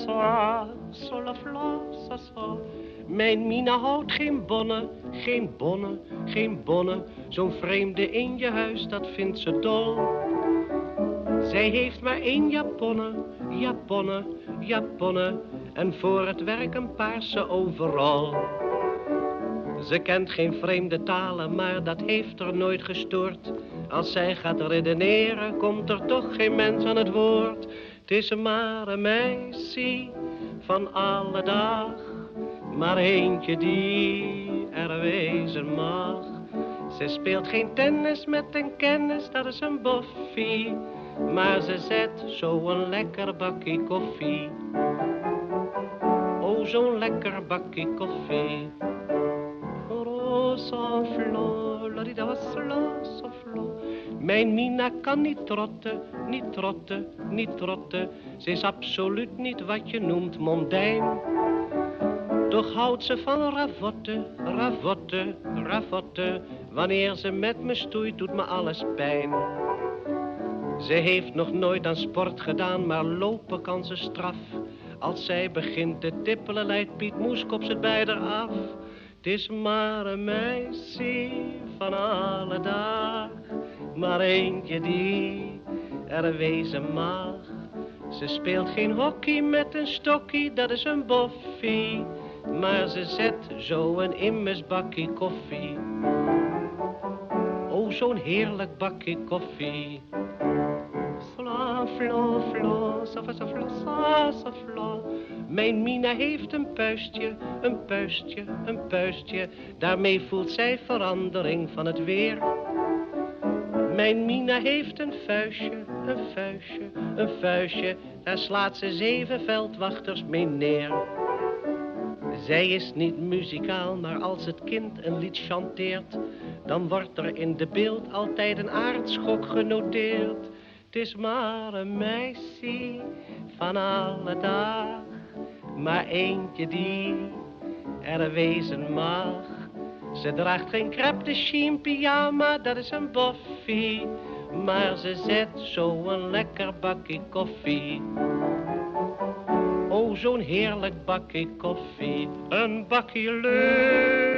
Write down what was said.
sa, sol la fla, sa sa. Mijn Mina houdt geen bonnen, geen bonnen, geen bonnen. Zo'n vreemde in je huis, dat vindt ze dol. Zij heeft maar 1 japonne, japonne, japonne. En voor het werk een paarse overal. Ze kent geen vreemde talen, maar dat heeft er nooit gestoord. Als zij gaat redeneren, komt er toch geen mens aan het woord. Het is maar een meisje van alle dag, maar eentje die er wezen mag. Ze speelt geen tennis met een kennis, dat is een boffie. Maar ze zet zo'n lekker bakkie koffie. Oh, zo'n lekker bakkie koffie. Mijn Mina kan niet trotten, niet trotten, niet trotten. Ze is absoluut niet wat je noemt mondijn. Toch houdt ze van ravotten, ravotten, ravotten. Wanneer ze met me stoeit, doet me alles pijn. Ze heeft nog nooit aan sport gedaan, maar lopen kan ze straf. Als zij begint te tippelen, leidt Piet Moeskops het bij haar af. Het is maar een meisje van alle dag, maar eentje die er wezen mag. Ze speelt geen hockey met een stokkie, dat is een boffie. Maar ze zet zo'n immers bakkie koffie. Oh, zo'n heerlijk bakkie koffie. Fla, fla, fla, sa, fa, sa, fla, sa, sa, fla. Mijn Mina heeft een puistje, een puistje, een puistje. Daarmee voelt zij verandering van het weer. Mijn Mina heeft een vuistje, een vuistje, een vuistje. Daar slaat ze 7 veldwachters mee neer. Zij is niet muzikaal, maar als het kind een lied chanteert, dan wordt er in de beeld altijd een aardschok genoteerd. Het is maar een meisje van alle dag, maar eentje die er wezen mag. Ze draagt geen crêpe de chine pyjama, dat is een boffie. Maar ze zet zo'n lekker bakkie koffie. Oh, zo'n heerlijk bakkie koffie. Een bakkie leuk.